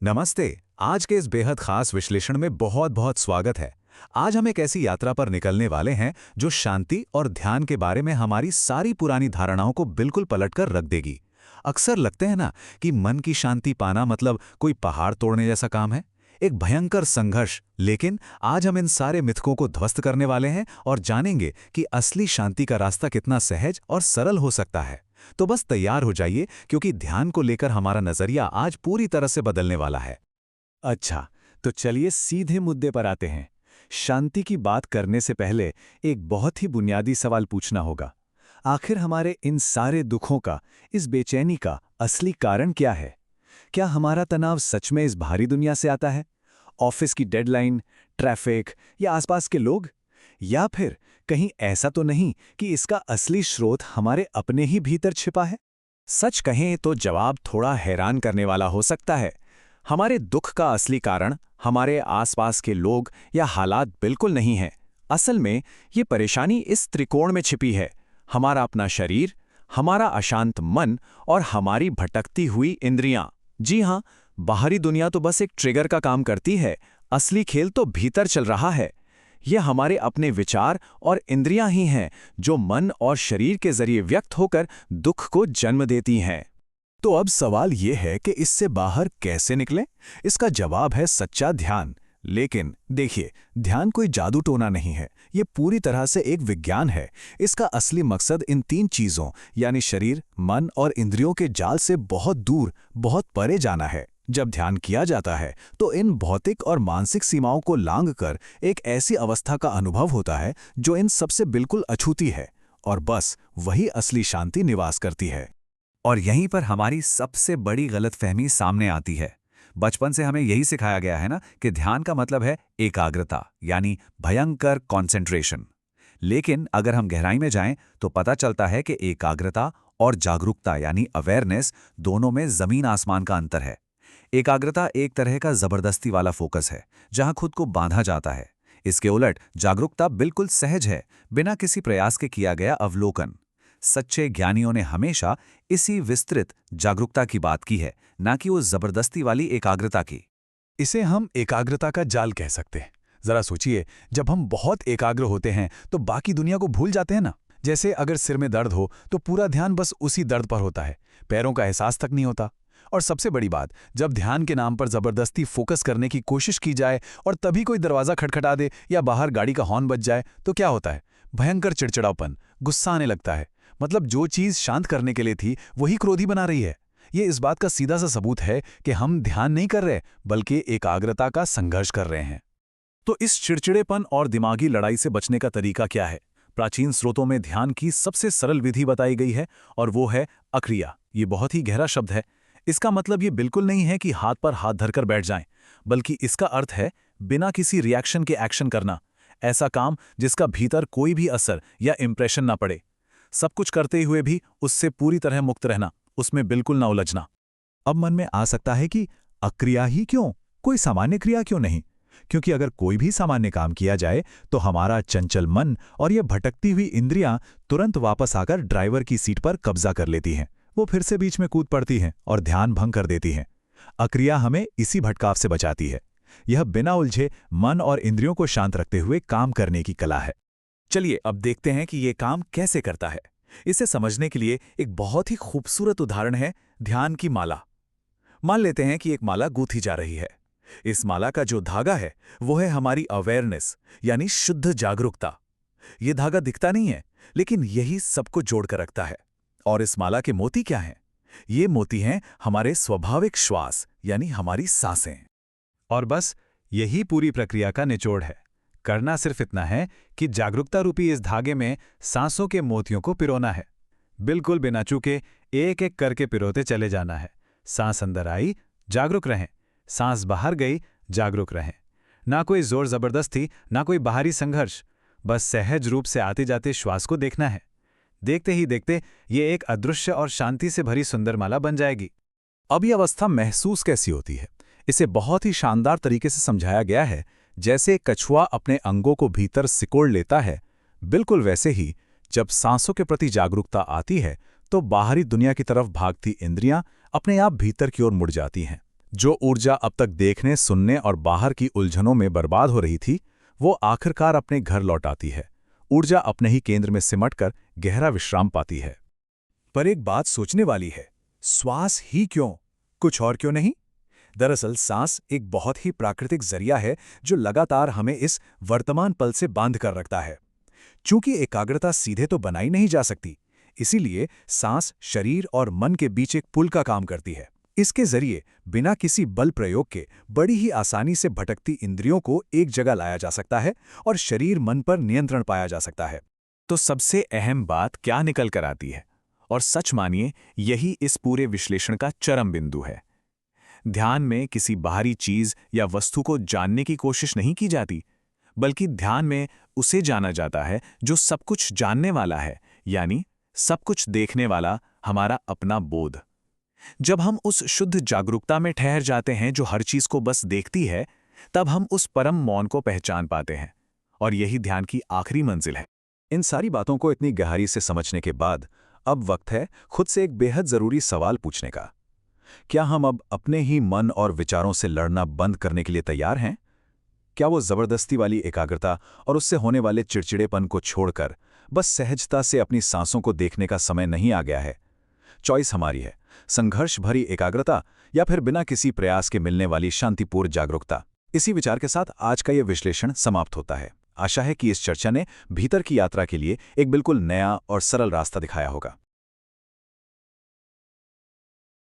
नमस्ते। आज के इस बेहद खास विश्लेषण में बहुत बहुत स्वागत है। आज हम एक ऐसी यात्रा पर निकलने वाले हैं जो शांति और ध्यान के बारे में हमारी सारी पुरानी धारणाओं को बिल्कुल पलटकर रख देगी। अक्सर लगते हैं ना कि मन की शांति पाना मतलब कोई पहाड़ तोड़ने जैसा काम है, एक भयंकर संघर्ष। लेकिन आज हम इन सारे मिथकों को ध्वस्त करने वाले हैं और जानेंगे कि असली शांति का रास्ता कितना सहज और सरल हो सकता है। तो बस तैयार हो जाइए, क्योंकि ध्यान को लेकर हमारा नजरिया आज पूरी तरह से बदलने वाला है। अच्छा, तो चलिए सीधे मुद्दे पर आते हैं। शांति की बात करने से पहले एक बहुत ही बुनियादी सवाल पूछना होगा। आखिर हमारे इन सारे दुखों का, इस बेचैनी का असली कारण क्या है? क्या हमारा तनाव सच में इस भारी दुनिया से आता है? ऑफिस की डेडलाइन, ट्रैफिक या आसपास के लोग? या फिर कहीं ऐसा तो नहीं कि इसका असली स्रोत हमारे अपने ही भीतर छिपा है? सच कहें तो जवाब थोड़ा हैरान करने वाला हो सकता है। हमारे दुख का असली कारण हमारे आसपास के लोग या हालात बिल्कुल नहीं है। असल में ये परेशानी इस त्रिकोण में छिपी है: हमारा अपना शरीर, हमारा अशांत मन और हमारी भटकती हुई इंद्रियां। जी हाँ, बाहरी दुनिया तो बस एक ट्रिगर का काम करती है, असली खेल तो भीतर चल रहा है। ये हमारे अपने विचार और इंद्रियां ही हैं जो मन और शरीर के जरिए व्यक्त होकर दुख को जन्म देती हैं। तो अब सवाल ये है कि इससे बाहर कैसे निकलें? इसका जवाब है सच्चा ध्यान। लेकिन देखिए, ध्यान कोई जादू टोना नहीं है, ये पूरी तरह से एक विज्ञान है। इसका असली मकसद इन तीन चीज़ों यानी शरीर, मन और इंद्रियों के जाल से बहुत दूर, बहुत परे जाना है। जब ध्यान किया जाता है तो इन भौतिक और मानसिक सीमाओं को लांघकर एक ऐसी अवस्था का अनुभव होता है जो इन सबसे बिल्कुल अछूती है, और बस वही असली शांति निवास करती है। और यहीं पर हमारी सबसे बड़ी गलतफहमी सामने आती है। बचपन से हमें यही सिखाया गया है ना कि ध्यान का मतलब है एकाग्रता, यानी भयंकर कंसंट्रेशन। लेकिन अगर हम गहराई में जाएं तो पता चलता है कि एकाग्रता और जागरूकता यानी अवेयरनेस दोनों में जमीन आसमान का अंतर है। एकाग्रता एक तरह का जबरदस्ती वाला फोकस है, जहां खुद को बांधा जाता है। इसके उलट जागरूकता बिल्कुल सहज है, बिना किसी प्रयास के किया गया अवलोकन। सच्चे ज्ञानियों ने हमेशा इसी विस्तृत जागरूकता की बात की है, ना कि उस जबरदस्ती वाली एकाग्रता की। इसे हम एकाग्रता का जाल कह सकते हैं। जरा सोचिए, जब हम बहुत एकाग्र होते हैं तो बाकी दुनिया को भूल जाते हैं ना। जैसे अगर सिर में दर्द हो तो पूरा ध्यान बस उसी दर्द पर होता है, पैरों का एहसास तक नहीं होता। और सबसे बड़ी बात, जब ध्यान के नाम पर जबरदस्ती फोकस करने की कोशिश की जाए और तभी कोई दरवाजा खटखटा दे या बाहर गाड़ी का हॉर्न बज जाए तो क्या होता है? भयंकर चिड़चिड़ापन, गुस्सा आने लगता है। मतलब जो चीज शांत करने के लिए थी वही क्रोधी बना रही है। ये इस बात का सीधा सा सबूत है कि हम ध्यान नहीं कर रहे, बल्कि एकाग्रता का संघर्ष कर रहे हैं। तो इस चिड़चिड़ेपन और दिमागी लड़ाई से बचने का तरीका क्या है? प्राचीन स्रोतों में ध्यान की सबसे सरल विधि बताई गई है, और वो है अक्रिया। ये बहुत ही गहरा शब्द है। इसका मतलब ये बिल्कुल नहीं है कि हाथ पर हाथ धरकर बैठ जाएं, बल्कि इसका अर्थ है बिना किसी रिएक्शन के एक्शन करना। ऐसा काम जिसका भीतर कोई भी असर या इंप्रेशन ना पड़े। सब कुछ करते हुए भी उससे पूरी तरह मुक्त रहना, उसमें बिल्कुल ना उलझना। अब मन में आ सकता है कि अक्रिया ही क्यों, कोई सामान्य क्रिया क्यों नहीं? क्योंकि अगर कोई भी सामान्य काम किया जाए तो हमारा चंचल मन और ये भटकती हुई इंद्रियां तुरंत वापस आकर ड्राइवर की सीट पर कब्जा कर लेती हैं। वो फिर से बीच में कूद पड़ती हैं और ध्यान भंग कर देती हैं। अक्रिया हमें इसी भटकाव से बचाती है। यह बिना उलझे मन और इंद्रियों को शांत रखते हुए काम करने की कला है। चलिए अब देखते हैं कि ये काम कैसे करता है। इसे समझने के लिए एक बहुत ही खूबसूरत उदाहरण है ध्यान की माला। मान लेते हैं कि एक माला गूंथी जा रही है। इस माला का जो धागा है वो है हमारी अवेयरनेस, यानी शुद्ध जागरूकता। ये धागा दिखता नहीं है, लेकिन यही सबको जोड़कर रखता है। और इस माला के मोती क्या हैं? ये मोती हैं हमारे स्वाभाविक श्वास, यानी हमारी सांसें। और बस यही पूरी प्रक्रिया का निचोड़ है। करना सिर्फ इतना है कि जागरूकता रूपी इस धागे में सांसों के मोतियों को पिरोना है। बिल्कुल बिना चूके एक एक करके पिरोते चले जाना है। सांस अंदर आई, जागरूक रहें। सांस बाहर गई, जागरूक रहें। ना कोई जोर जबरदस्ती, ना कोई बाहरी संघर्ष, बस सहज रूप से आते जाते श्वास को देखना है। देखते ही देखते ये एक अदृश्य और शांति से भरी सुंदर माला बन जाएगी। अब ये अवस्था महसूस कैसी होती है? इसे बहुत ही शानदार तरीके से समझाया गया है। जैसे कछुआ अपने अंगों को भीतर सिकोड़ लेता है, बिल्कुल वैसे ही जब सांसों के प्रति जागरूकता आती है तो बाहरी दुनिया की तरफ भागती इंद्रियां अपने आप भीतर की ओर मुड़ जाती हैं। जो ऊर्जा अब तक देखने, सुनने और बाहर की उलझनों में बर्बाद हो रही थी, वो आखिरकार अपने घर लौट आती है। ऊर्जा अपने ही केंद्र में सिमटकर गहरा विश्राम पाती है। पर एक बात सोचने वाली है, श्वास ही क्यों, कुछ और क्यों नहीं? दरअसल सांस एक बहुत ही प्राकृतिक जरिया है जो लगातार हमें इस वर्तमान पल से बांध कर रखता है। चूंकि एकाग्रता सीधे तो बनाई नहीं जा सकती, इसीलिए सांस शरीर और मन के बीच एक पुल का काम करती है। इसके जरिए बिना किसी बल प्रयोग के बड़ी ही आसानी से भटकती इंद्रियों को एक जगह लाया जा सकता है और शरीर मन पर नियंत्रण पाया जा सकता है। तो सबसे अहम बात क्या निकल कर आती है? और सच मानिए, यही इस पूरे विश्लेषण का चरम बिंदु है। ध्यान में किसी बाहरी चीज या वस्तु को जानने की कोशिश नहीं की जाती, बल्कि ध्यान में उसे जाना जाता है जो सब कुछ जानने वाला है, यानी सब कुछ देखने वाला हमारा अपना बोध। जब हम उस शुद्ध जागरूकता में ठहर जाते हैं जो हर चीज को बस देखती है, तब हम उस परम मौन को पहचान पाते हैं, और यही ध्यान की आखिरी मंजिल है। इन सारी बातों को इतनी गहराई से समझने के बाद अब वक्त है खुद से एक बेहद जरूरी सवाल पूछने का। क्या हम अब अपने ही मन और विचारों से लड़ना बंद करने के लिए तैयार हैं? क्या वो जबरदस्ती वाली एकाग्रता और उससे होने वाले चिड़चिड़ेपन को छोड़कर बस सहजता से अपनी सांसों को देखने का समय नहीं आ गया है? चॉइस हमारी है, संघर्ष भरी एकाग्रता या फिर बिना किसी प्रयास के मिलने वाली शांतिपूर्ण जागरूकता। इसी विचार के साथ आज का ये विश्लेषण समाप्त होता है। आशा है कि इस चर्चा ने भीतर की यात्रा के लिए एक बिल्कुल नया और सरल रास्ता दिखाया होगा।